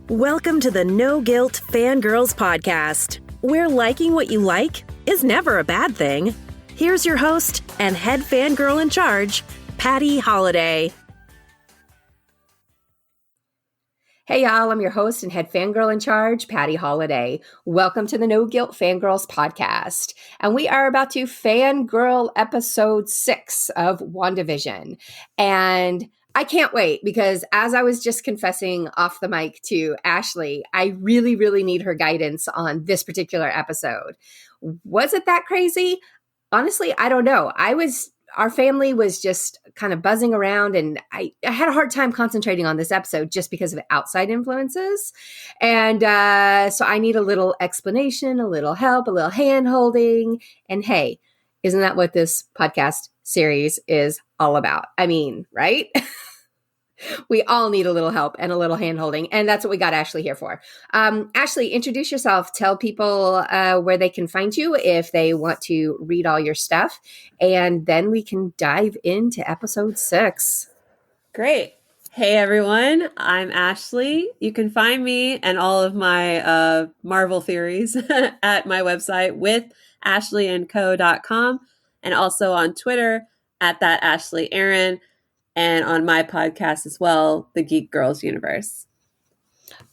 Welcome to the No Guilt Fangirls podcast, where liking what you like is never a bad thing. Here's your host and head fangirl in charge, Patty Holiday. Hey y'all, I'm your host and head fangirl in charge, Patty Holiday. Welcome to the No Guilt Fangirls podcast. And we are about to fangirl episode 6 of WandaVision. And I can't wait because as I was just confessing off the mic to Ashley, I really, really need her guidance on this particular episode. Was it that crazy? Honestly, I don't know. Our family was just kind of buzzing around, and I had a hard time concentrating on this episode just because of outside influences. And so I need a little explanation, a little help, a little hand holding. And hey, isn't that what this podcast series is all about? I mean, right? We all need a little help and a little hand holding. And that's what we got Ashley here for. Ashley, introduce yourself. Tell people where they can find you if they want to read all your stuff. And then we can dive into episode 6. Great. Hey, everyone. I'm Ashley. You can find me and all of my Marvel theories at my website with ashleyandco.com and also on Twitter at @AshleyAaron. And on my podcast as well, The Geek Girls Universe.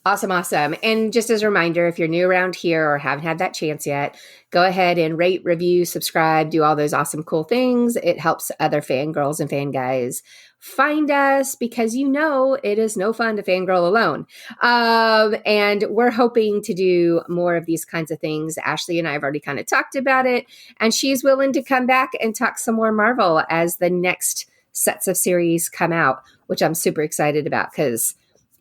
Awesome. And just as a reminder, if you're new around here or haven't had that chance yet, go ahead and rate, review, subscribe, do all those awesome, cool things. It helps other fangirls and fanguys find us because it is no fun to fangirl alone. And we're hoping to do more of these kinds of things. Ashley and I have already kind of talked about it, and she's willing to come back and talk some more Marvel as the next sets of series come out, which I'm super excited about because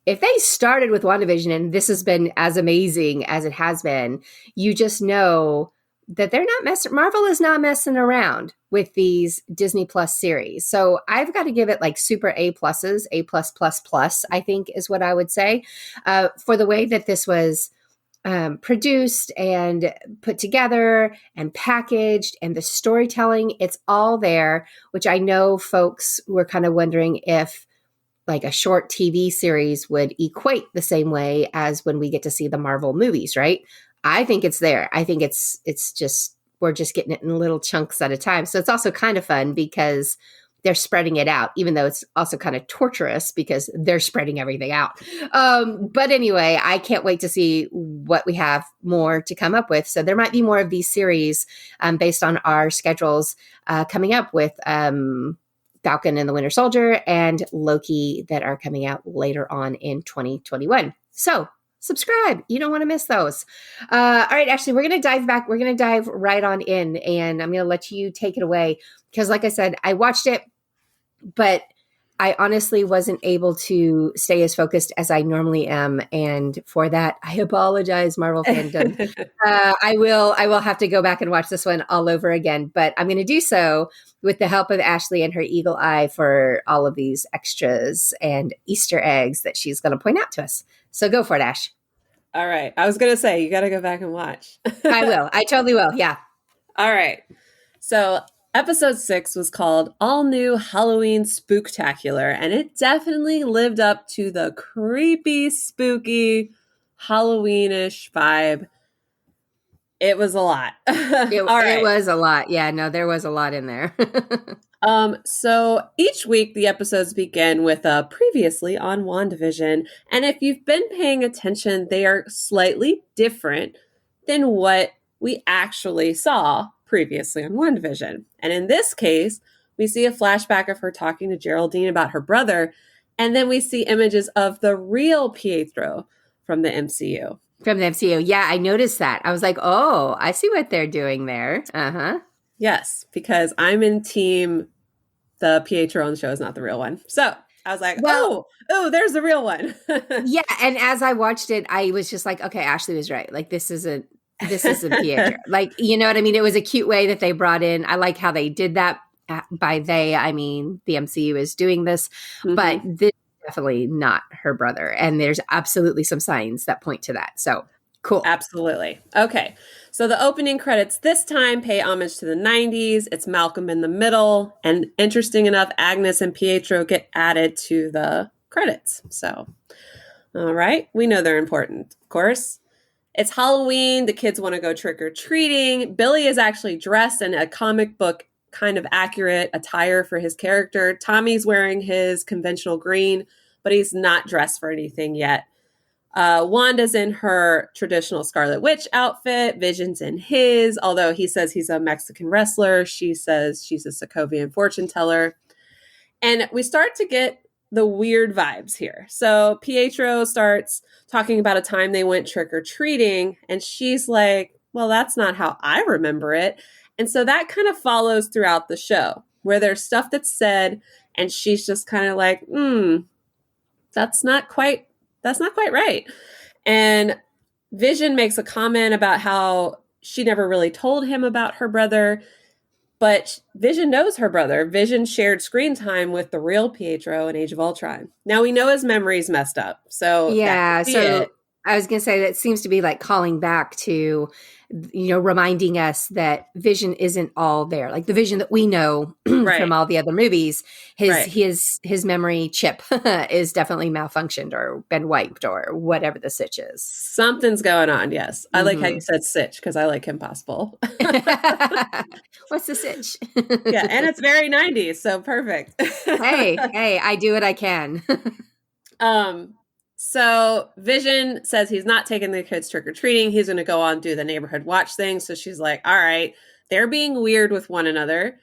if they started with WandaVision and this has been as amazing as it has been, you just know that they're not Marvel is not messing around with these Disney Plus series. So I've got to give it like super A+, I think is what I would say, for the way that this was produced and put together and packaged, and the storytelling, it's all there, which I know folks were kind of wondering if like a short TV series would equate the same way as when we get to see the Marvel movies, right? I think it's there. I think it's just, we're just getting it in little chunks at a time. So it's also kind of fun because they're spreading it out, even though it's also kind of torturous because they're spreading everything out. But anyway, I can't wait to see what we have more to come up with. So there might be more of these series based on our schedules coming up with Falcon and the Winter Soldier and Loki that are coming out later on in 2021. So subscribe. You don't want to miss those. All right, Ashley, we're going to dive back. We're going to dive right on in, and I'm going to let you take it away. Because like I said, I watched it, but I honestly wasn't able to stay as focused as I normally am. And for that, I apologize, Marvel fandom. I will have to go back and watch this one all over again. But I'm going to do so with the help of Ashley and her eagle eye for all of these extras and Easter eggs that she's going to point out to us. So go for it, Ash. All right. I was going to say, you got to go back and watch. I will. I totally will. Yeah. All right. So episode 6 was called All New Halloween Spooktacular, and it definitely lived up to the creepy, spooky, Halloweenish vibe. It was a lot. It was a lot. Yeah, no, there was a lot in there. So each week the episodes begin with a previously on WandaVision, and if you've been paying attention, they are slightly different than what we actually saw previously on WandaVision. And in this case, we see a flashback of her talking to Geraldine about her brother, and then we see images of the real Pietro from the MCU. From the MCU. Yeah, I noticed that. I was like, oh, I see what they're doing there. Uh-huh. Yes, because I'm in team the Pietro on the show is not the real one. So I was like, oh, there's the real one. Yeah, and as I watched it, I was just like, okay, Ashley was right. Like, this isn't Pietro. Like, you know what I mean? It was a cute way that they brought in. I like how they did that. By they, I mean the MCU is doing this, but this is definitely not her brother. And there's absolutely some signs that point to that. So cool. Absolutely. Okay. So the opening credits this time pay homage to the 90s. It's Malcolm in the Middle. And interesting enough, Agnes and Pietro get added to the credits. So All right. We know they're important, of course. It's Halloween. The kids want to go trick-or-treating. Billy is actually dressed in a comic book kind of accurate attire for his character. Tommy's wearing his conventional green, but he's not dressed for anything yet. Wanda's in her traditional Scarlet Witch outfit. Vision's in his, although he says he's a Mexican wrestler. She says she's a Sokovian fortune teller. And we start to get the weird vibes here. So Pietro starts talking about a time they went trick-or-treating, and she's like, well, that's not how I remember it. And so that kind of follows throughout the show, where there's stuff that's said, and she's just kind of like, that's not quite right. And Vision makes a comment about how she never really told him about her brother, but Vision knows her brother. Vision shared screen time with the real Pietro in Age of Ultron. Now we know his memory's messed up. So yeah, so I was going to say that seems to be like calling back to, reminding us that Vision isn't all there. Like the Vision that we know from all the other movies, his memory chip is definitely malfunctioned or been wiped or whatever the sitch is. Something's going on, yes. I like how you said sitch because I like Impossible. What's the sitch? Yeah, and it's very 90s, so perfect. hey, I do what I can. So Vision says he's not taking the kids trick-or-treating. He's going to go on do the neighborhood watch thing. So she's like, all right, they're being weird with one another.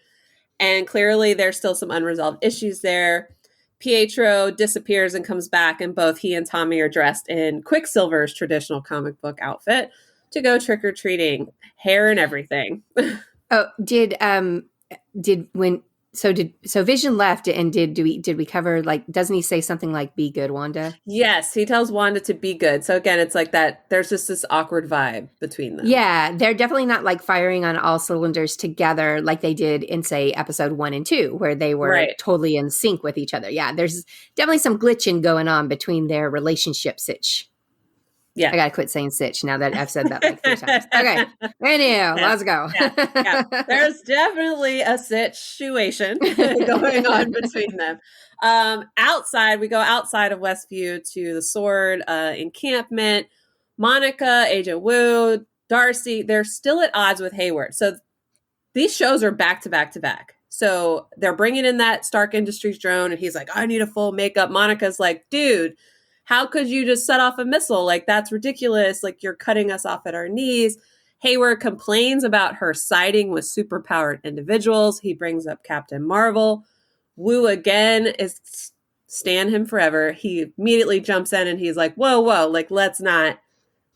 And clearly there's still some unresolved issues there. Pietro disappears and comes back, and both he and Tommy are dressed in Quicksilver's traditional comic book outfit to go trick-or-treating, hair and everything. So Vision left, and did we cover, like, doesn't he say something like "be good, Wanda"? Yes, he tells Wanda to be good. So again, it's like that. There's just this awkward vibe between them. Yeah, they're definitely not like firing on all cylinders together like they did in, say, episode 1 and 2, where they were totally in sync with each other. Yeah, there's definitely some glitching going on between their relationship sitch. Yeah. I got to quit saying sitch now that I've said that like 3 times. Okay. Anyhow, let's go. Yeah. There's definitely a situation going on between them. Outside, we go outside of Westview to the Sword encampment. Monica, Agent Wu, Darcy, they're still at odds with Hayward. So these shows are back to back to back. So they're bringing in that Stark Industries drone, and he's like, I need a full makeup. Monica's like, dude, how could you just set off a missile? Like, that's ridiculous. Like, you're cutting us off at our knees. Hayward complains about her siding with superpowered individuals. He brings up Captain Marvel. Wu again is stand him forever. He immediately jumps in and he's like, whoa, like, let's not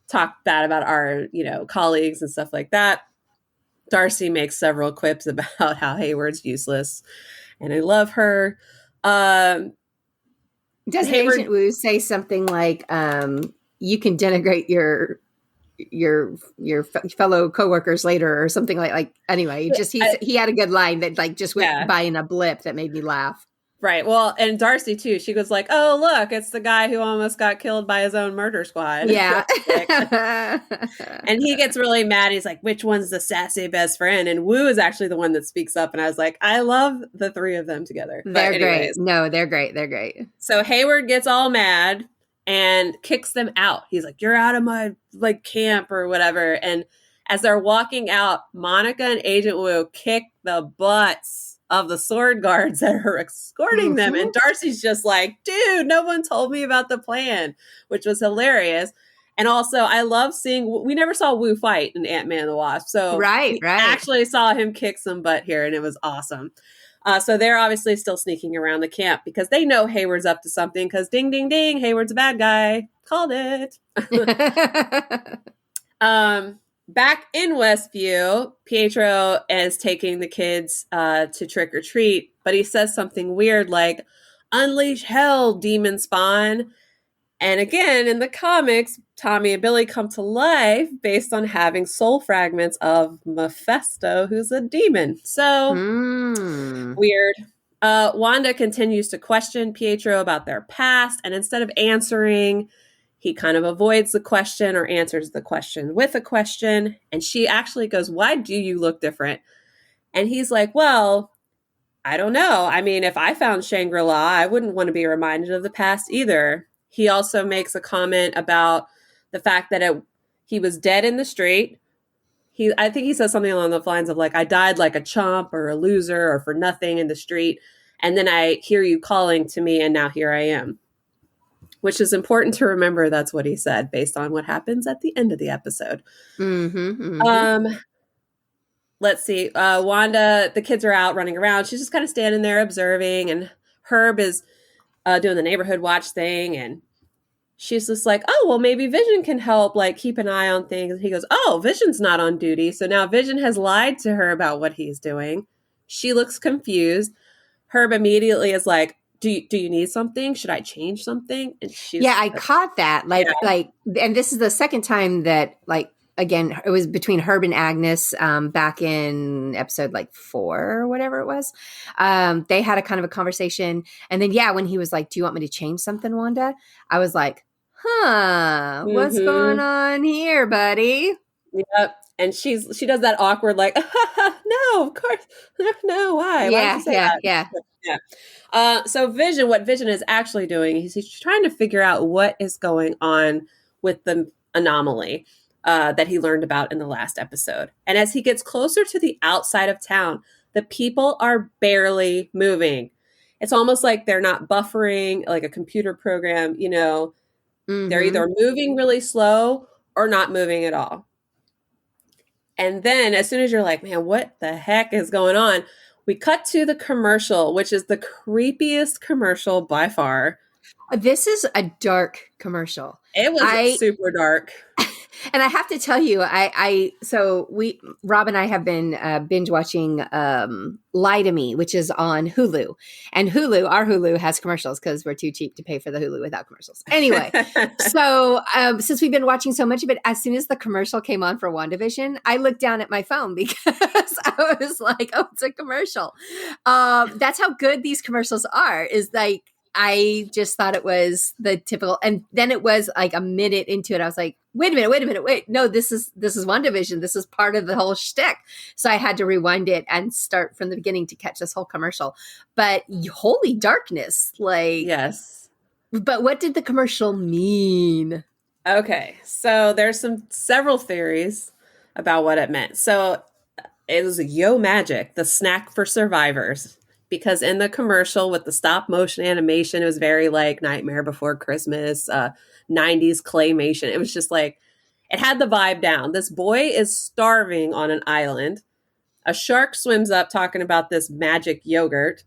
talk bad about our, colleagues and stuff like that. Darcy makes several quips about how Hayward's useless, and I love her. Does Agent Wu say something like, you can denigrate your fellow coworkers later or something like anyway, he had a good line that like just went by in a blip that made me laugh. Right. Well, and Darcy too, she goes like, oh, look, it's the guy who almost got killed by his own murder squad. Yeah. And he gets really mad. He's like, which one's the sassy best friend? And Wu is actually the one that speaks up. And I was like, I love the 3 of them together. They're great. No, they're great. They're great. So Hayward gets all mad and kicks them out. He's like, you're out of my camp or whatever. And as they're walking out, Monica and Agent Wu kick the butts of the sword guards that are escorting them. And Darcy's just like, dude, no one told me about the plan, which was hilarious. And also, I love seeing, we never saw Wu fight in Ant-Man and the Wasp. So we actually saw him kick some butt here, and it was awesome. So they're obviously still sneaking around the camp because they know Hayward's up to something because ding, ding, ding, Hayward's a bad guy. Called it. Back in Westview, Pietro is taking the kids to trick or treat, but he says something weird like, unleash hell, demon spawn. And again, in the comics, Tommy and Billy come to life based on having soul fragments of Mephisto, who's a demon. So, weird. Wanda continues to question Pietro about their past, and instead of answering, he kind of avoids the question or answers the question with a question. And she actually goes, why do you look different? And he's like, well, I don't know. I mean, if I found Shangri-La, I wouldn't want to be reminded of the past either. He also makes a comment about the fact that he was dead in the street. I think he says something along the lines of like, I died like a chump or a loser or for nothing in the street. And then I hear you calling to me and now here I am. Which is important to remember that's what he said based on what happens at the end of the episode. Let's see. Wanda, the kids are out running around. She's just kind of standing there observing. And Herb is doing the neighborhood watch thing. And she's just like, oh, well, maybe Vision can help, like, keep an eye on things. And he goes, oh, Vision's not on duty. So now Vision has lied to her about what he's doing. She looks confused. Herb immediately is like, do you need something? Should I change something? And she's I caught that. And this is the second time that, like, again, it was between Herb and Agnes back in episode 4 or whatever it was. They had a kind of a conversation. And then, when he was like, do you want me to change something, Wanda? I was like, what's going on here, buddy? Yep. And she does that awkward, like, no, of course. No, why? Yeah. So what Vision is actually doing is he's trying to figure out what is going on with the anomaly that he learned about in the last episode. And as he gets closer to the outside of town, the people are barely moving. It's almost like they're not buffering, like a computer program, They're either moving really slow or not moving at all. And then as soon as you're like, man, what the heck is going on? We cut to the commercial, which is the creepiest commercial by far. This is a dark commercial. It was super dark. And I have to tell you, Rob and I have been binge watching Lie to Me, which is on Hulu. And our Hulu has commercials because we're too cheap to pay for the Hulu without commercials. Anyway, so since we've been watching so much of it, as soon as the commercial came on for WandaVision, I looked down at my phone because I was like, oh, it's a commercial. That's how good these commercials are, is like, I just thought it was the typical, and then it was like a minute into it, I was like, wait a minute. No, this is WandaVision. This is part of the whole shtick. So I had to rewind it and start from the beginning to catch this whole commercial. But holy darkness, like, yes. But what did the commercial mean? Okay, so there's several theories about what it meant. So it was Yo Magic, the snack for survivors. Because in the commercial with the stop motion animation, it was very like Nightmare Before Christmas, 90s claymation. It was just like, it had the vibe down. This boy is starving on an island. A shark swims up talking about this magic yogurt.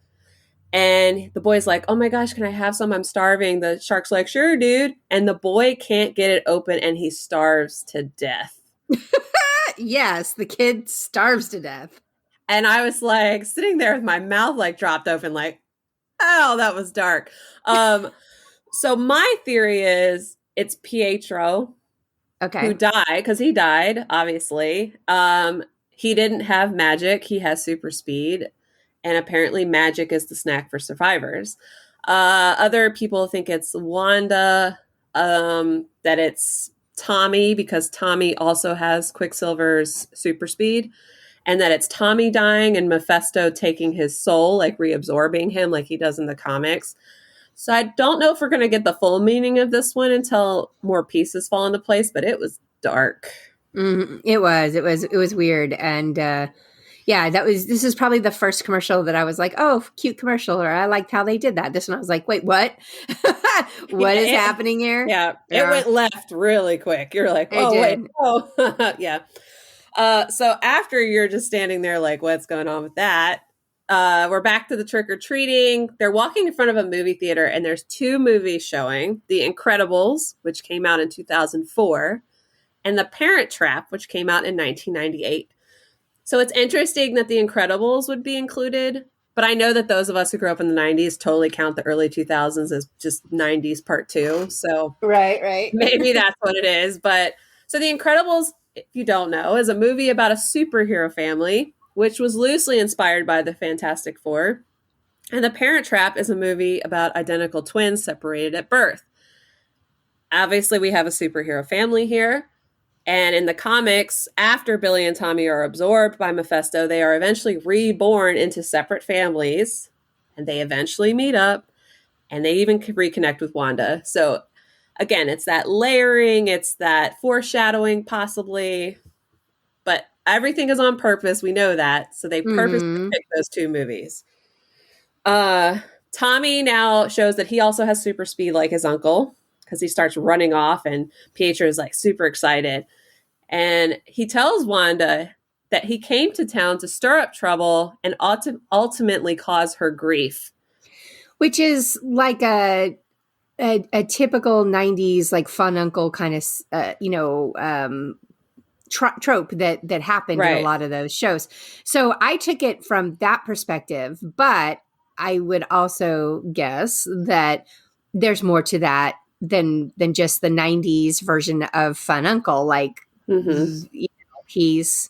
And the boy's like, oh my gosh, can I have some? I'm starving. The shark's like, sure, dude. And the boy can't get it open and he starves to death. Yes, the kid starves to death. And I was like sitting there with my mouth like dropped open, like, oh, that was dark. So my theory is it's Pietro, who died, because he died, obviously. He didn't have magic. He has super speed. And apparently magic is the snack for survivors. Other people think it's Wanda, that it's Tommy, because Tommy also has Quicksilver's super speed. And that it's Tommy dying and Mephisto taking his soul, like reabsorbing him like he does in the comics. So I don't know if we're going to get the full meaning of this one until more pieces fall into place, but it was dark. Mm-hmm. It was weird. And this is probably the first commercial that I was like, oh, cute commercial, or I liked how they did that. This one I was like, wait, what? What is happening here? Yeah, it went left really quick. You're like, oh, wait, oh, yeah. So after you're just standing there like, what's going on with that? We're back to the trick-or-treating. They're walking in front of a movie theater, and there's two movies showing. The Incredibles, which came out in 2004, and The Parent Trap, which came out in 1998. So it's interesting that The Incredibles would be included, but I know that those of us who grew up in the 90s totally count the early 2000s as just 90s part two. So right. Maybe that's what it is. But so The Incredibles, if you don't know, is a movie about a superhero family, which was loosely inspired by the Fantastic Four. And The Parent Trap is a movie about identical twins separated at birth. Obviously, we have a superhero family here. And in the comics, after Billy and Tommy are absorbed by Mephisto, they are eventually reborn into separate families. And they eventually meet up. And they even reconnect with Wanda. So again, it's that layering, it's that foreshadowing possibly, but everything is on purpose. We know that. So they purposely picked those two movies. Tommy now shows that he also has super speed like his uncle, because he starts running off and Pietro is like super excited. And he tells Wanda that he came to town to stir up trouble and ultimately cause her grief. Which is like a typical 90s like fun uncle kind of trope that happened in a lot of those shows. So I took it from that perspective, but I would also guess that there's more to that than just the 90s version of fun uncle. Like he's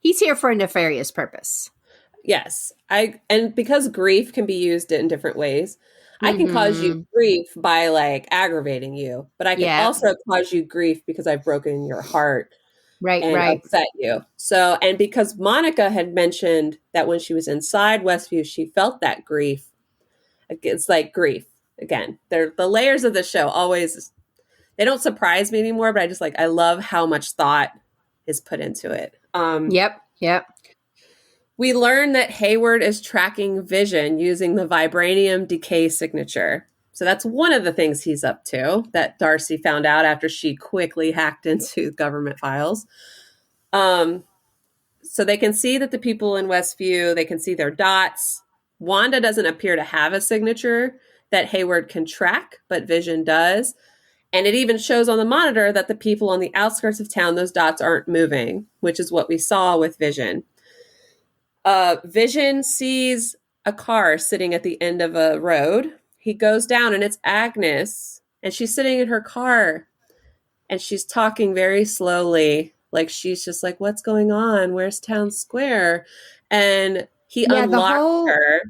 here for a nefarious purpose. Yes. And because grief can be used in different ways, I can cause you grief by like aggravating you, but I can also cause you grief because I've broken your heart and upset you. So, and because Monica had mentioned that when she was inside Westview, she felt that grief. It's like grief again. They're the layers of the show always, they don't surprise me anymore, but I love how much thought is put into it. Yep. We learn that Hayward is tracking Vision using the vibranium decay signature. So that's one of the things he's up to that Darcy found out after she quickly hacked into government files. So they can see that the people in Westview, they can see their dots. Wanda doesn't appear to have a signature that Hayward can track, but Vision does. And it even shows on the monitor that the people on the outskirts of town, those dots aren't moving, which is what we saw with Vision. Vision sees a car sitting at the end of a road. He goes down and it's Agnes, and she's sitting in her car and she's talking very slowly. Like she's just like, what's going on? Where's town square? And he unlocked her.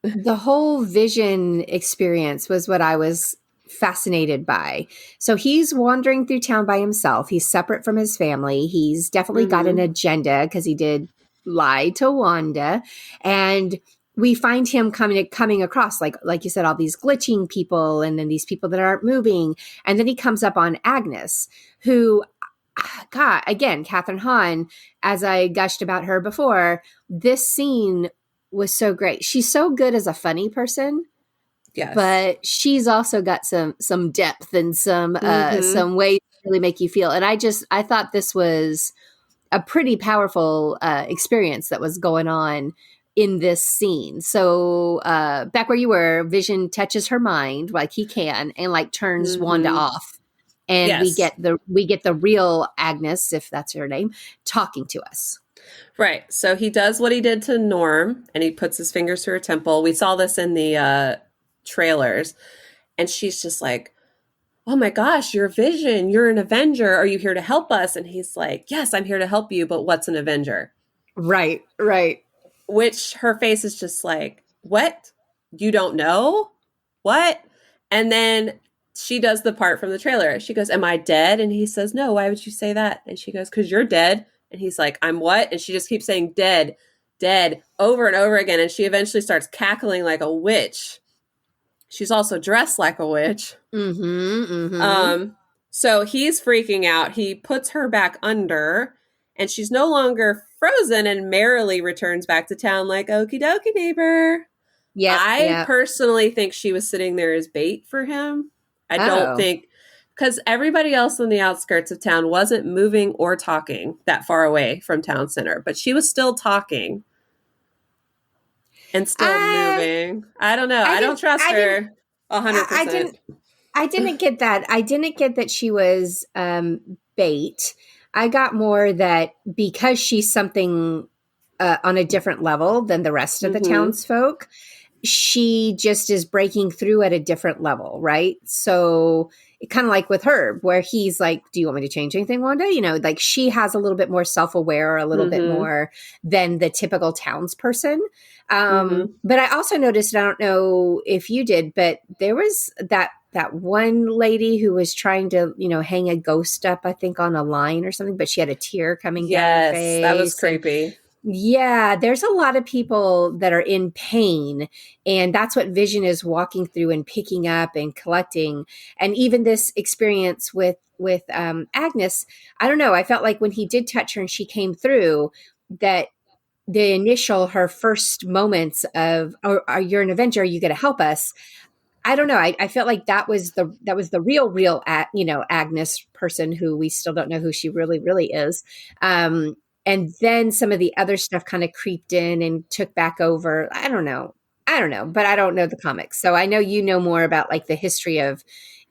The whole Vision experience was what I was fascinated by. So he's wandering through town by himself. He's separate from his family. He's definitely got an agenda because he did lie to Wanda, and we find him coming across like you said, all these glitching people, and then these people that aren't moving, and then he comes up on Agnes, who, God, again, Catherine Hahn, as I gushed about her before, this scene was so great. She's so good as a funny person, yes, but she's also got some depth and some ways to really make you feel. And I thought this was a pretty powerful experience that was going on in this scene. So back where you were, Vision touches her mind like he can and like turns Wanda off. And we get the real Agnes, if that's her name, talking to us. Right. So he does what he did to Norm and he puts his fingers to her temple. We saw this in the trailers. And she's just like, oh my gosh, you're Vision. You're an Avenger. Are you here to help us? And he's like, yes, I'm here to help you. But what's an Avenger? Right. Which her face is just like, what? You don't know? What? And then she does the part from the trailer. She goes, am I dead? And he says, no, why would you say that? And she goes, because you're dead. And he's like, I'm what? And she just keeps saying dead over and over again. And she eventually starts cackling like a witch. She's also dressed like a witch. So he's freaking out. He puts her back under and she's no longer frozen and merrily returns back to town like, okie dokie, neighbor. Yeah. I personally think she was sitting there as bait for him. I don't think, because everybody else on the outskirts of town wasn't moving or talking that far away from town center, but she was still talking. And still moving. I don't know. I don't trust her 100%. I didn't get that. I didn't get that she was bait. I got more that because she's something on a different level than the rest of the townsfolk, she just is breaking through at a different level, right? So kind of like with Herb, where he's like, do you want me to change anything, Wanda? You know, like she has a little bit more self-aware, a little bit more than the typical townsperson. But I also noticed, I don't know if you did, but there was that one lady who was trying to, hang a ghost up, I think, on a line or something, but she had a tear coming down her face. Yes, that was creepy. Yeah, there's a lot of people that are in pain, and that's what Vision is walking through and picking up and collecting. And even this experience with Agnes, I don't know. I felt like when he did touch her and she came through, that the initial her first moments of, "Oh, you're an Avenger, are you going to help us?" I don't know. I felt like that was the real Agnes person who we still don't know who she really is. And then some of the other stuff kind of creeped in and took back over. I don't know, but I don't know the comics, so I know you know more about like the history of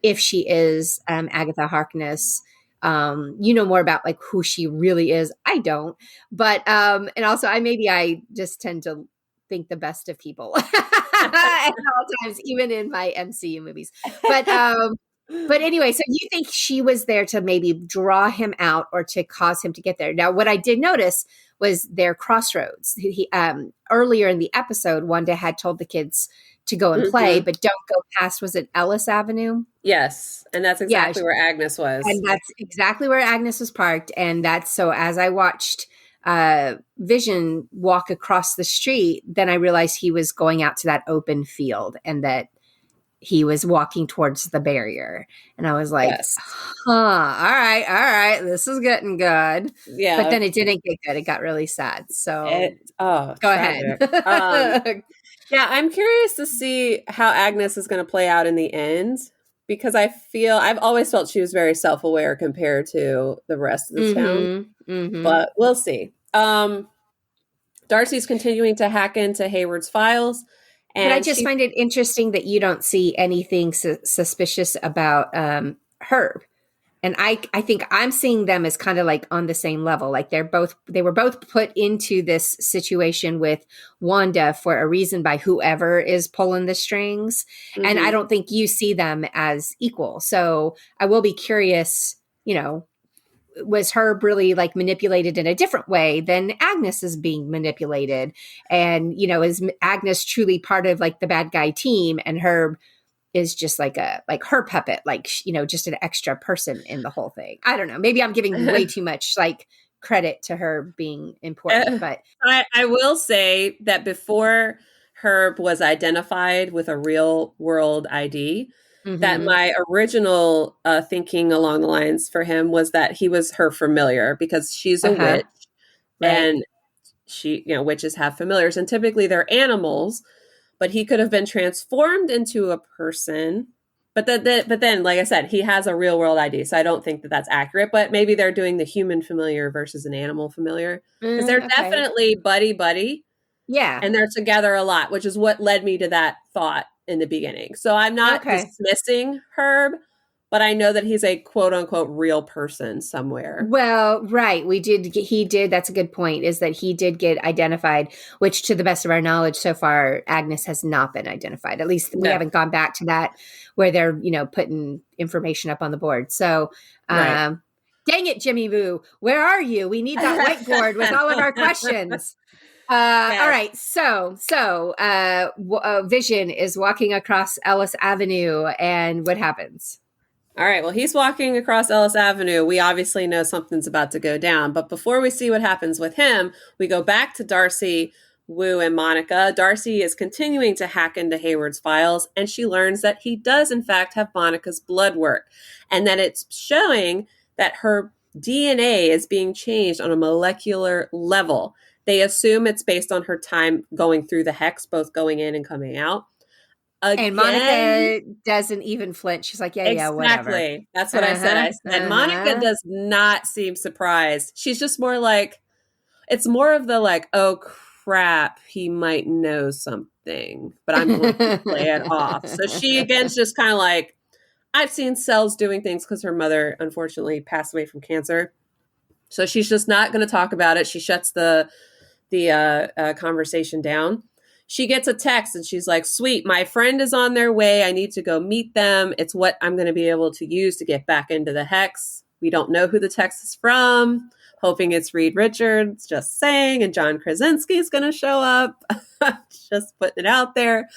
if she is Agatha Harkness. You know more about like who she really is. I don't, but and also I just tend to think the best of people at all times, even in my MCU movies. But anyway, so you think she was there to maybe draw him out or to cause him to get there. Now, what I did notice was their crossroads. Earlier in the episode, Wanda had told the kids to go and play, but don't go past, was it Ellis Avenue? Yes. And that's exactly where Agnes was. And that's exactly where Agnes was parked. And that's so as I watched Vision walk across the street, then I realized he was going out to that open field and that he was walking towards the barrier. And I was like, all right, this is getting good. Yeah. But then it didn't get good. It got really sad. So go ahead. Yeah, I'm curious to see how Agnes is going to play out in the end, because I've always felt she was very self-aware compared to the rest of the town. But we'll see. Darcy's continuing to hack into Hayward's files. But I just find it interesting that you don't see anything suspicious about Herb. And I think I'm seeing them as kind of like on the same level. Like they were both put into this situation with Wanda for a reason by whoever is pulling the strings. And I don't think you see them as equal. So I will be curious, was Herb really like manipulated in a different way than Agnes is being manipulated? And, is Agnes truly part of like the bad guy team and Herb is just like her puppet, like, just an extra person in the whole thing? I don't know. Maybe I'm giving way too much like credit to her being important, but I will say that before Herb was identified with a real world ID, that my original thinking along the lines for him was that he was her familiar, because she's a witch, and she, witches have familiars, and typically they're animals, but he could have been transformed into a person. But then, like I said, he has a real world ID, so I don't think that that's accurate. But maybe they're doing the human familiar versus an animal familiar, because they're definitely buddy. Yeah. And they're together a lot, which is what led me to that thought in the beginning. So I'm not dismissing Herb, but I know that he's a quote unquote real person somewhere. Well, right. He did. That's a good point, is that he did get identified, which to the best of our knowledge so far, Agnes has not been identified. At least we haven't gone back to that where they're, putting information up on the board. So, dang it, Jimmy Boo, where are you? We need that whiteboard with all of our questions. All right. So Vision is walking across Ellis Avenue, and what happens? All right. Well, he's walking across Ellis Avenue. We obviously know something's about to go down. But before we see what happens with him, we go back to Darcy, Wu, and Monica. Darcy is continuing to hack into Hayward's files, and she learns that he does, in fact, have Monica's blood work, and that it's showing that her DNA is being changed on a molecular level. They assume it's based on her time going through the hex, both going in and coming out. Again, and Monica doesn't even flinch. She's like, yeah, whatever. Exactly. That's what I said. I said, Monica does not seem surprised. She's just more like, it's more of the like, oh crap, he might know something, but I'm going to play it off. So she, again, is just kind of like, I've seen cells doing things, because her mother, unfortunately, passed away from cancer. So she's just not going to talk about it. She shuts the conversation down. She gets a text and she's like, sweet, my friend is on their way. I need to go meet them. It's what I'm going to be able to use to get back into the hex. We don't know who the text is from. Hoping it's Reed Richards, just saying. And John Krasinski is going to show up. Just putting it out there.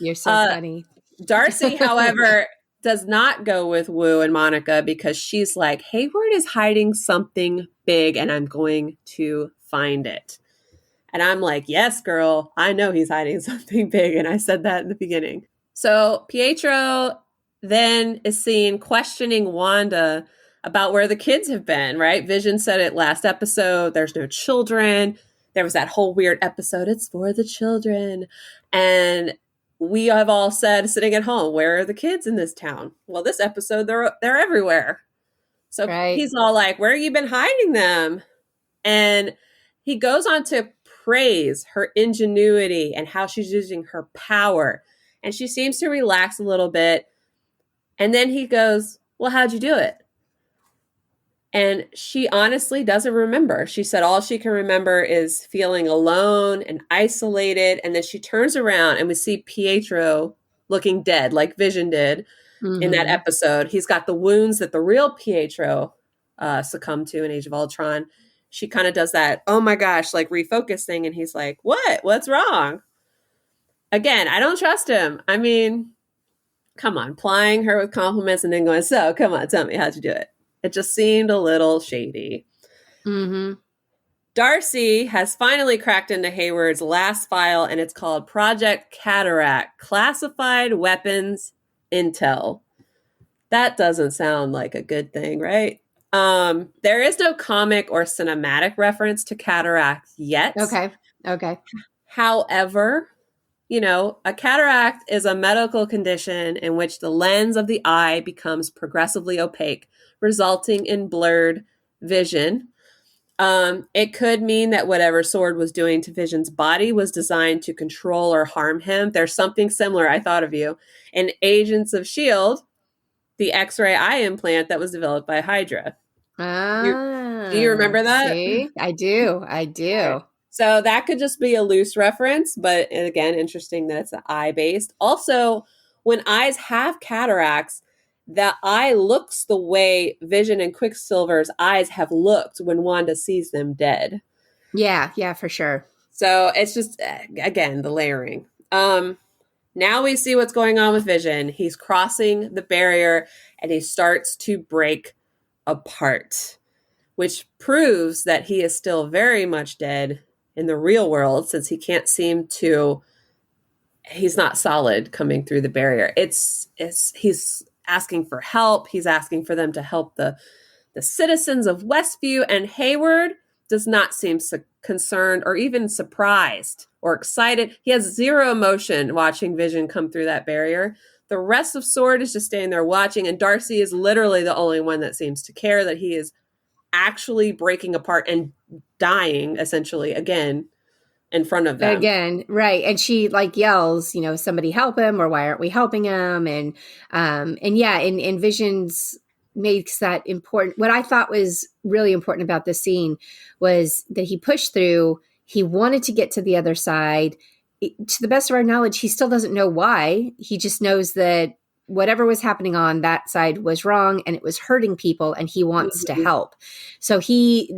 You're so funny. Darcy, however, does not go with Wu and Monica, because she's like, Hayward is hiding something big and I'm going to find it. And I'm like, yes, girl, I know he's hiding something big. And I said that in the beginning. So Pietro then is seen questioning Wanda about where the kids have been, right? Vision said it last episode. There's no children. There was that whole weird episode. It's for the children. And we have all said sitting at home, where are the kids in this town? Well, this episode, they're everywhere. So he's all like, where have you been hiding them? And he goes on to praise her ingenuity and how she's using her power. And she seems to relax a little bit. And then he goes, well, how'd you do it? And she honestly doesn't remember. She said all she can remember is feeling alone and isolated. And then she turns around and we see Pietro looking dead, like Vision did in that episode. He's got the wounds that the real Pietro succumbed to in Age of Ultron. She kind of does that, oh my gosh, like refocus thing. And he's like, what? What's wrong? Again, I don't trust him. I mean, come on, plying her with compliments and then going, so come on, tell me how'd you do it? It just seemed a little shady. Darcy has finally cracked into Hayward's last file, and it's called Project Cataract, Classified Weapons Intel. That doesn't sound like a good thing, right? There is no comic or cinematic reference to cataract yet. Okay. However, you know, a cataract is a medical condition in which the lens of the eye becomes progressively opaque, resulting in blurred vision. It could mean that whatever Sword was doing to Vision's body was designed to control or harm him. There's something similar, I thought of you, in Agents of S.H.I.E.L.D., the X-ray eye implant that was developed by Hydra. Do you remember that? See? I do. Right. So that could just be a loose reference, but again, interesting that it's eye-based. Also, when eyes have cataracts, the eye looks the way Vision and Quicksilver's eyes have looked when Wanda sees them dead. Yeah, for sure. So it's just, again, the layering. Now we see what's going on with Vision. He's crossing the barrier and he starts to break apart, which proves that he is still very much dead in the real world, since he can't seem to, he's not solid coming through the barrier. He's asking for help. He's asking for them to help the citizens of Westview, and Hayward does not seem concerned or even surprised or excited. He has zero emotion watching Vision come through that barrier. The rest of Sword is just staying there watching, and Darcy is literally the only one that seems to care that he is actually breaking apart and dying, essentially, again, in front of them. Again, right. And she like yells, you know, somebody help him, or why aren't we helping him? And Vision's makes that important. What I thought was really important about this scene was that he pushed through. He wanted to get to the other side. To the best of our knowledge, he still doesn't know why. He just knows that whatever was happening on that side was wrong and it was hurting people, and he wants to help. So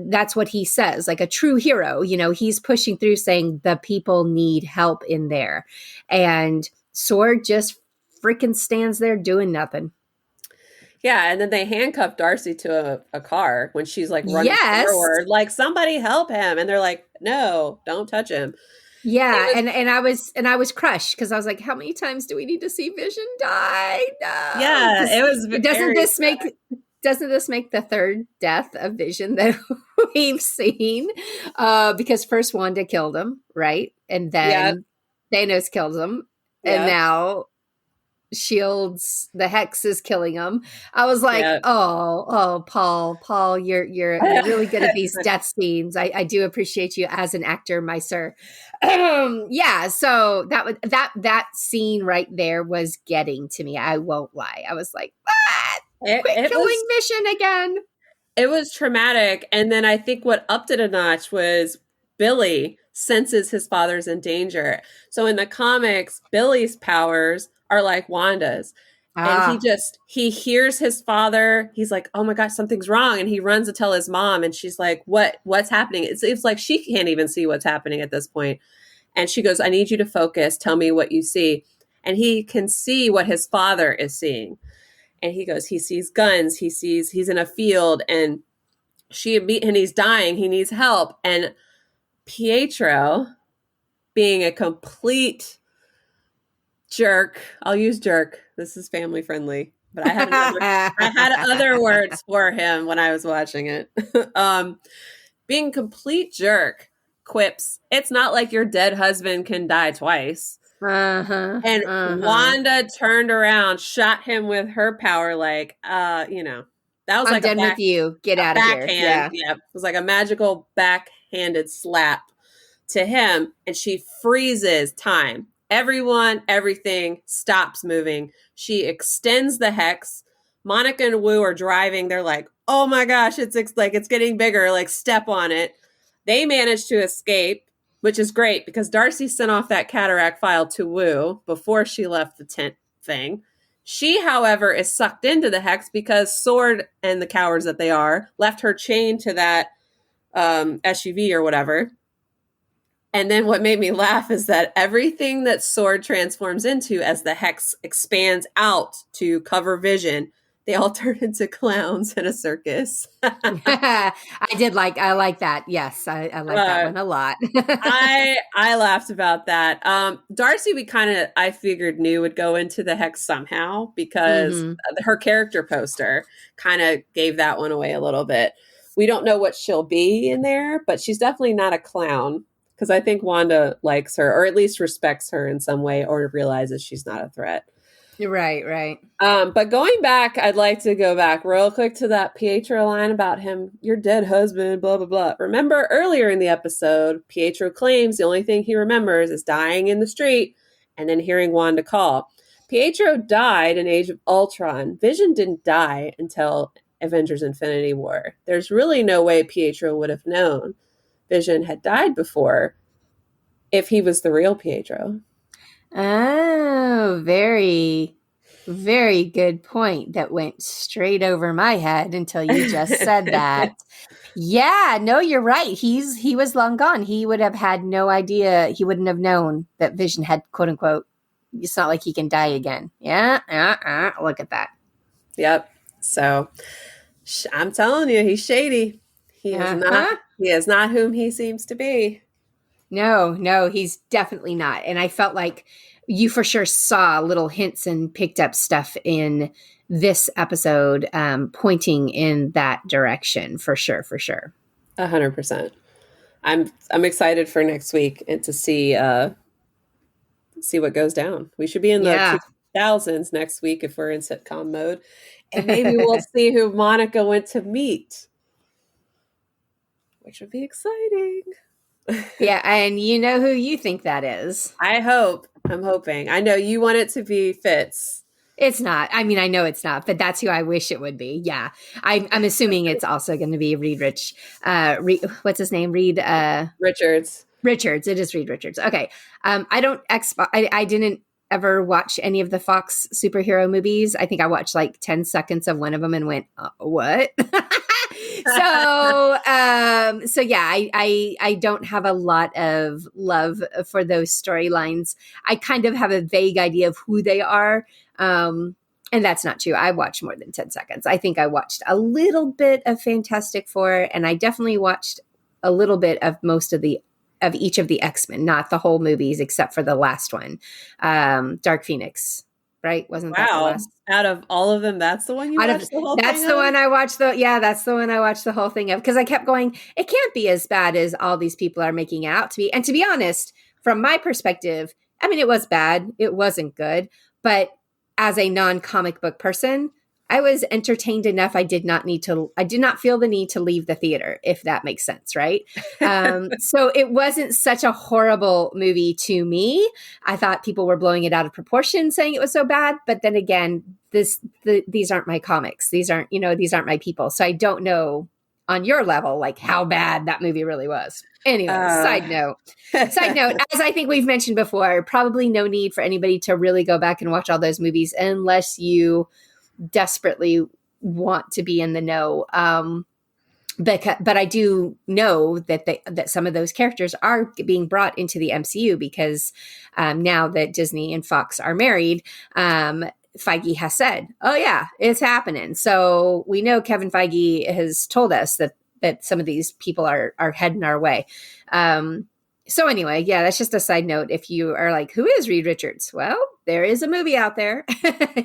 that's what he says, like a true hero, you know, he's pushing through saying the people need help in there. And Sword just freaking stands there doing nothing. Yeah, and then they handcuff Darcy to a car when she's like running forward, like, somebody help him. And they're like, no, don't touch him. Yeah, and I was crushed because I was like, how many times do we need to see Vision die? No. Yeah, it was. Doesn't this make the third death of Vision that we've seen? Because first Wanda killed him, right? And then Thanos kills him, and now Shields, the Hex is killing him. I was like, oh, Paul, you're really good at these death scenes. I do appreciate you as an actor, my sir. So that scene right there was getting to me. I won't lie. I was like, what? Quit killing Mission again. It was traumatic. And then I think what upped it a notch was Billy senses his father's in danger. So in the comics, Billy's powers are like Wanda's. And he hears his father. He's like, oh my gosh, something's wrong. And he runs to tell his mom. And she's like, what's happening? It's like she can't even see what's happening at this point. And she goes, I need you to focus. Tell me what you see. And he can see what his father is seeing. And he goes, he sees guns. He's in a field, and he's dying. He needs help. And Pietro being a complete jerk. I'll use jerk. This is family friendly, but I had other words for him when I was watching it. Being complete jerk, quips, "It's not like your dead husband can die twice." And Wanda turned around, shot him with her power, like, that was I'm like done with you. Get out of here. Yeah. It was like a magical backhanded slap to him, and she freezes time. Everyone, everything stops moving. She extends the hex. Monica and Wu are driving. They're like, "Oh my gosh, it's getting bigger. Like, step on it." They manage to escape, which is great because Darcy sent off that cataract file to Wu before she left the tent thing. She, however, is sucked into the hex because Sword and the cowards that they are left her chained to that SUV or whatever. And then what made me laugh is that everything that Sword transforms into as the hex expands out to cover Vision, they all turn into clowns in a circus. I like that. Yes, I like that one a lot. I laughed about that. Darcy, I figured knew would go into the hex somehow because her character poster kind of gave that one away a little bit. We don't know what she'll be in there, but she's definitely not a clown because I think Wanda likes her or at least respects her in some way or realizes she's not a threat. Right. But going back, I'd like to go back real quick to that Pietro line about him, your dead husband, blah, blah, blah. Remember earlier in the episode, Pietro claims the only thing he remembers is dying in the street and then hearing Wanda call. Pietro died in Age of Ultron. Vision didn't die until Avengers Infinity War. There's really no way Pietro would have known Vision had died before if he was the real Pietro. Oh, very, very good point that went straight over my head until you just said that. Yeah, no, you're right. He was long gone. He would have had no idea. He wouldn't have known that Vision had, quote unquote, it's not like he can die again. Yeah, look at that. Yep. So I'm telling you, he's shady. He is not whom he seems to be. No, he's definitely not. And I felt like you for sure saw little hints and picked up stuff in this episode pointing in that direction for sure. 100%. I'm excited for next week and to see what goes down. We should be in the 2000s next week if we're in sitcom mode. And maybe we'll see who Monica went to meet, which would be exciting. Yeah, and you know who you think that is. I'm hoping. I know you want it to be Fitz. It's not. I mean, I know it's not, but that's who I wish it would be. Yeah. I'm assuming it's also going to be Reed what's his name? Reed Richards. It is Reed Richards. Okay. I didn't ever watch any of the Fox superhero movies. I think I watched like 10 seconds of one of them and went, what? So yeah, I don't have a lot of love for those storylines. I kind of have a vague idea of who they are. And that's not true. I watched more than 10 seconds. I think I watched a little bit of Fantastic Four, and I definitely watched a little bit of of each of the X-Men, not the whole movies except for the last one. Dark Phoenix. Right? Wasn't that the last? Out of all of them, that's the one you watched the whole thing That's the one I watched that's the one I watched the whole thing of, because I kept going, it can't be as bad as all these people are making it out to be. And to be honest, from my perspective, I mean, it was bad. It wasn't good. But as a non-comic book person, I was entertained enough. I did not feel the need to leave the theater, if that makes sense, right? So it wasn't such a horrible movie to me. I thought people were blowing it out of proportion, saying it was so bad. But then again, these aren't my comics. These aren't my people. So I don't know on your level, like how bad that movie really was. Anyway, side note, as I think we've mentioned before, probably no need for anybody to really go back and watch all those movies unless you desperately want to be in the know. But I do know that some of those characters are being brought into the MCU because now that Disney and Fox are married, Feige has said, oh yeah, it's happening. So we know Kevin Feige has told us that that some of these people are heading our way. So anyway, yeah, that's just a side note. If you are like, who is Reed Richards? Well, there is a movie out there.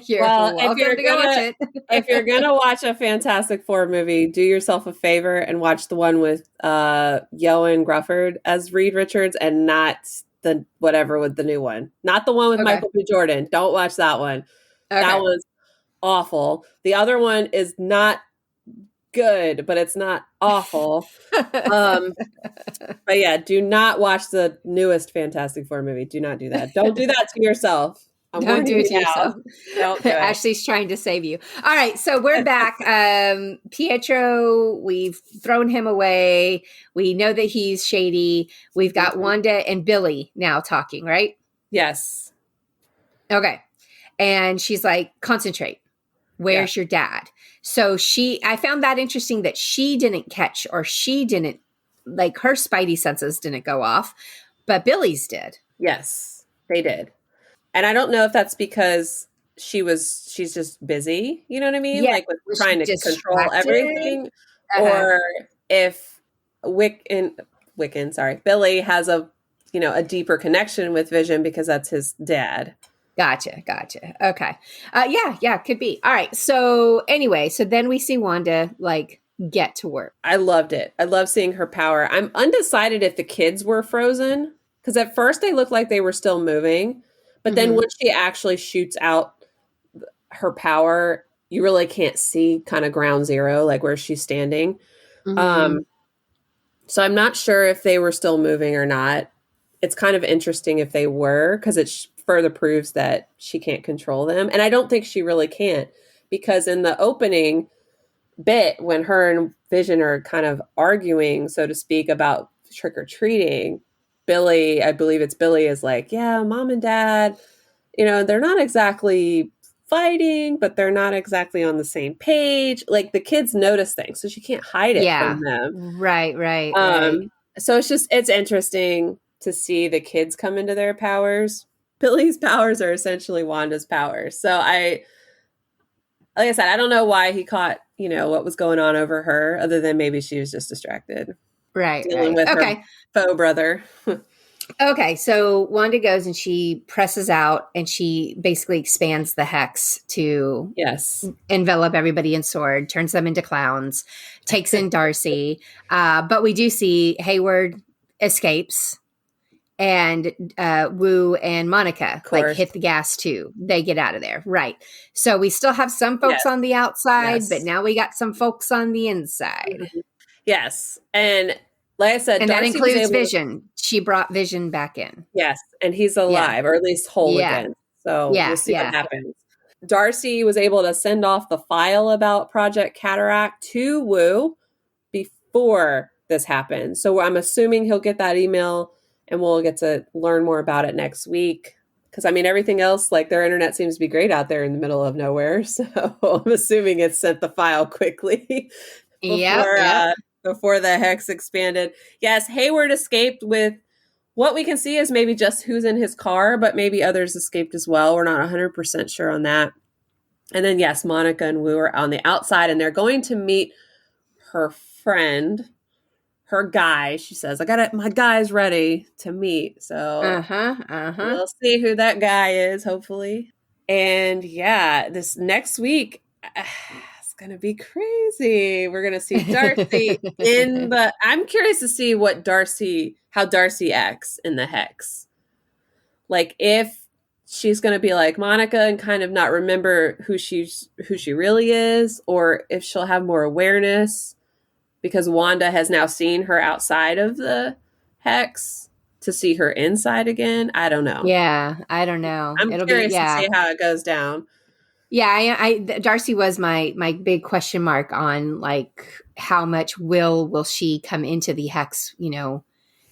You're welcome to go watch it. If you're going to watch a Fantastic Four movie, do yourself a favor and watch the one with Yoan Grufford as Reed Richards and not the whatever with the new one. Not the one with Michael B. Jordan. Don't watch that one. Okay. That was awful. The other one is not good, but it's not awful. But yeah, do not watch the newest Fantastic Four movie. Do not do that. Don't do that to yourself. Don't do it to yourself. Don't do it. Ashley's trying to save you. All right, so we're back. Pietro, we've thrown him away. We know that he's shady. We've got Wanda and Billy now talking, right? Yes. Okay. And she's like, concentrate. Where's your dad? So I found that interesting that she didn't catch, or she didn't, like, her spidey senses didn't go off, but Billy's did. Yes, they did. And I don't know if that's because she's just busy, you know what I mean? Yeah, like with trying to control everything, or if Billy has a deeper connection with Vision because that's his dad. Gotcha. Okay. Yeah, could be. All right. So anyway, so then we see Wanda like get to work. I loved it. I love seeing her power. I'm undecided if the kids were frozen because at first they looked like they were still moving, but then when she actually shoots out her power, you really can't see kind of ground zero, like where she's standing. So I'm not sure if they were still moving or not. It's kind of interesting if they were, because it further proves that she can't control them. And I don't think she really can't, because in the opening bit, when her and Vision are kind of arguing, so to speak, about trick-or-treating, Billy, I believe it's Billy, is like, yeah, mom and dad, they're not exactly fighting, but they're not exactly on the same page. Like, the kids notice things, so she can't hide it from them. Right. So it's interesting to see the kids come into their powers. Billy's powers are essentially Wanda's powers. So like I said, I don't know why he caught, what was going on over her, other than maybe she was just distracted. Dealing with her faux brother. Okay, so Wanda goes and she presses out and she basically expands the hex to envelop everybody in sword, turns them into clowns, takes in Darcy. But we do see Hayward escapes, and Wu and Monica like hit the gas too. They get out of there. Right. So we still have some folks on the outside, but now we got some folks on the inside. Yes. And like I said, and Darcy that includes Vision. She brought Vision back in. Yes. And he's alive, or at least whole again. So we'll see what happens. Darcy was able to send off the file about Project Cataract to Wu before this happened. So I'm assuming he'll get that email and we'll get to learn more about it next week. Because, everything else, like, their internet seems to be great out there in the middle of nowhere. So I'm assuming it sent the file quickly before the hex expanded. Yes, Hayward escaped with what we can see is maybe just who's in his car, but maybe others escaped as well. We're not 100% sure on that. And then, yes, Monica and Wu are on the outside, and they're going to meet her friend. Her guy, she says, my guy's ready to meet. So we'll see who that guy is, hopefully. And this next week, it's going to be crazy. We're going to see Darcy I'm curious to see how Darcy acts in the hex. Like, if she's going to be like Monica and kind of not remember who she really is, or if she'll have more awareness. Because Wanda has now seen her outside of the hex to see her inside again. I don't know. Yeah, I don't know. I'm curious to see how it goes down. Yeah, Darcy was my big question mark on, like, how much will she come into the hex,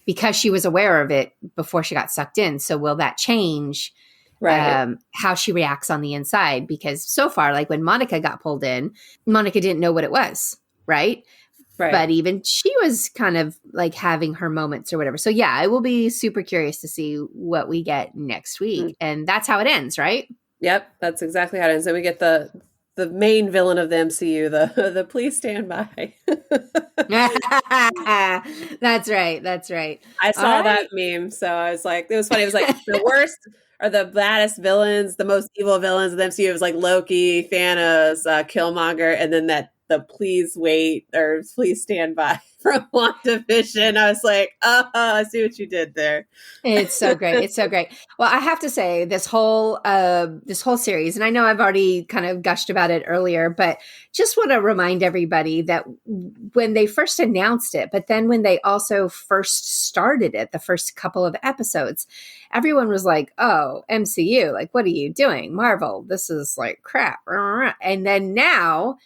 because she was aware of it before she got sucked in. So will that change how she reacts on the inside? Because so far, like when Monica got pulled in, Monica didn't know what it was, right? But even she was kind of like having her moments or whatever. So yeah, I will be super curious to see what we get next week. And that's how it ends, right? Yep, that's exactly how it ends. And we get the main villain of the MCU, the please stand by. That's right. That's right. I All saw that right. meme, so I was like, it was funny. It was like the worst or the baddest villains, the most evil villains of the MCU. It was like Loki, Thanos, Killmonger, and then the please wait or please stand by from WandaVision. I was like, I see what you did there. It's so great. It's so great. Well, I have to say this whole series, and I know I've already kind of gushed about it earlier, but just want to remind everybody that when they first announced it, but then when they also first started it, the first couple of episodes, everyone was like, "Oh, MCU, like what are you doing? Marvel, this is like crap." And then now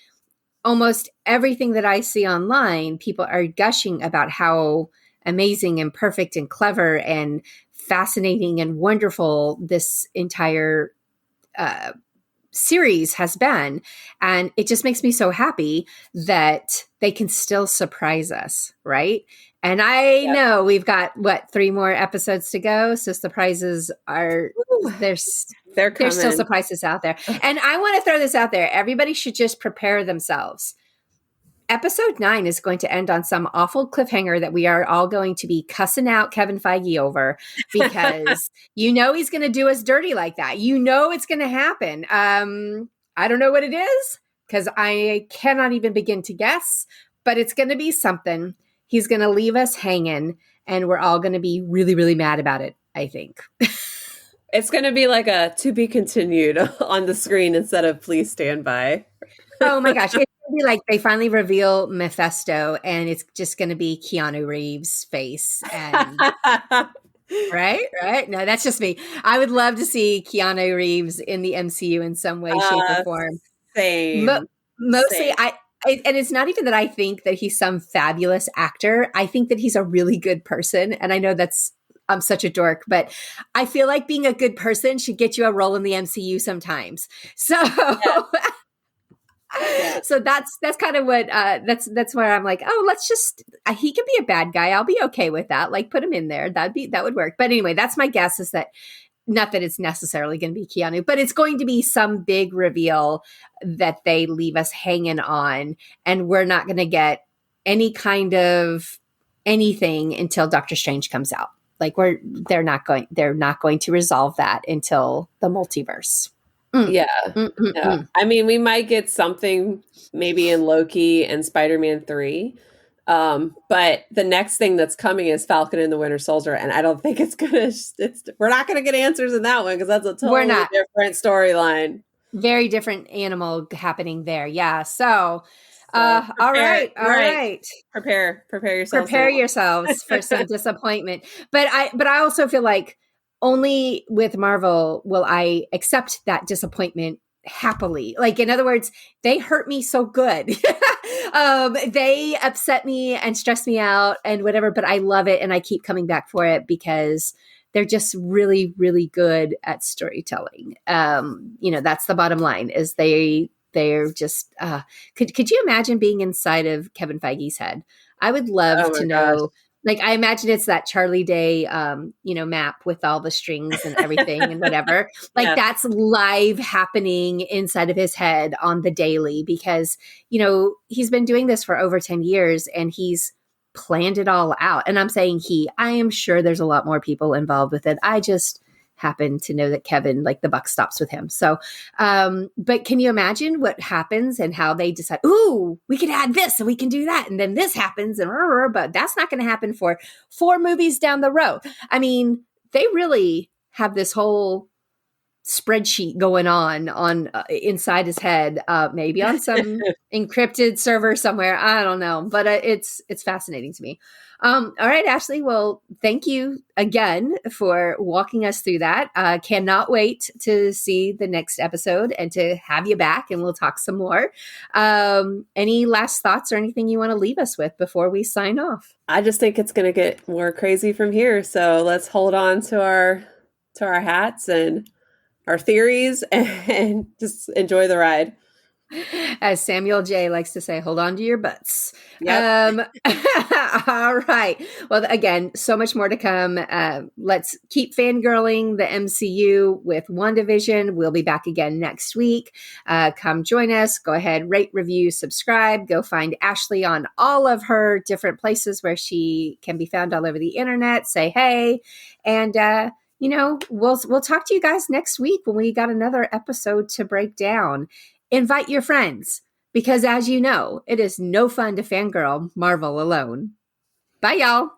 almost everything that I see online, people are gushing about how amazing and perfect and clever and fascinating and wonderful this entire series has been. And it just makes me so happy that they can still surprise us, right? And I know we've got, 3 more episodes to go. So surprises are, there's still surprises out there. And I want to throw this out there. Everybody should just prepare themselves. Episode 9 is going to end on some awful cliffhanger that we are all going to be cussing out Kevin Feige over because he's going to do us dirty like that. It's going to happen. I don't know what it is because I cannot even begin to guess, but it's going to be something. He's going to leave us hanging and we're all going to be really, really mad about it, I think. It's going to be like a to be continued on the screen instead of please stand by. Oh my gosh. It's going to be like they finally reveal Mephisto and it's just going to be Keanu Reeves' face. And right. No, that's just me. I would love to see Keanu Reeves in the MCU in some way, shape, or form. Same. Mostly, Same. And it's not even that I think that he's some fabulous actor. I think that he's a really good person. And I know I'm such a dork, but I feel like being a good person should get you a role in the MCU sometimes. So, so that's kind of what, that's where I'm like, oh, let's just, he can be a bad guy. I'll be okay with that. Like put him in there. That would work. But anyway, that's my guess is that not that it's necessarily going to be Keanu, but it's going to be some big reveal that they leave us hanging on and we're not going to get any kind of anything until Doctor Strange comes out. Like they're not going to resolve that until the multiverse. Yeah. I mean, we might get something maybe in Loki and Spider-Man 3. But the next thing that's coming is Falcon and the Winter Soldier. And I don't think we're not going to get answers in that one because that's a totally different storyline. Very different animal happening there. Yeah. So all right. Prepare yourselves. Prepare yourselves for some disappointment. But I also feel like only with Marvel will I accept that disappointment happily. Like, in other words, they hurt me so good. They upset me and stress me out and whatever, but I love it and I keep coming back for it because they're just really, really good at storytelling. That's the bottom line is they're just, could you imagine being inside of Kevin Feige's head? I would love to know. Gosh. Like, I imagine it's that Charlie Day, map with all the strings and everything and whatever. Like that's live happening inside of his head on the daily because, he's been doing this for over 10 years and he's planned it all out. And I'm saying I am sure there's a lot more people involved with it. I just happen to know that Kevin, like the buck stops with him. So, but can you imagine what happens and how they decide, ooh, we can add this and we can do that. And then this happens but that's not going to happen for 4 movies down the road. I mean, they really have this whole spreadsheet going on inside his head, maybe on some encrypted server somewhere. I don't know, but it's fascinating to me. All right, Ashley. Well, thank you again for walking us through that. Cannot wait to see the next episode and to have you back and we'll talk some more. Any last thoughts or anything you want to leave us with before we sign off? I just think it's going to get more crazy from here. So let's hold on to our hats and our theories and just enjoy the ride. As Samuel J. likes to say, hold on to your butts. Yep. All right. Well, again, so much more to come. Let's keep fangirling the MCU with WandaVision. We'll be back again next week. Come join us. Go ahead, rate, review, subscribe. Go find Ashley on all of her different places where she can be found all over the internet. Say hey. And, we'll talk to you guys next week when we got another episode to break down. Invite your friends because, as you know, it is no fun to fangirl Marvel alone. Bye, y'all.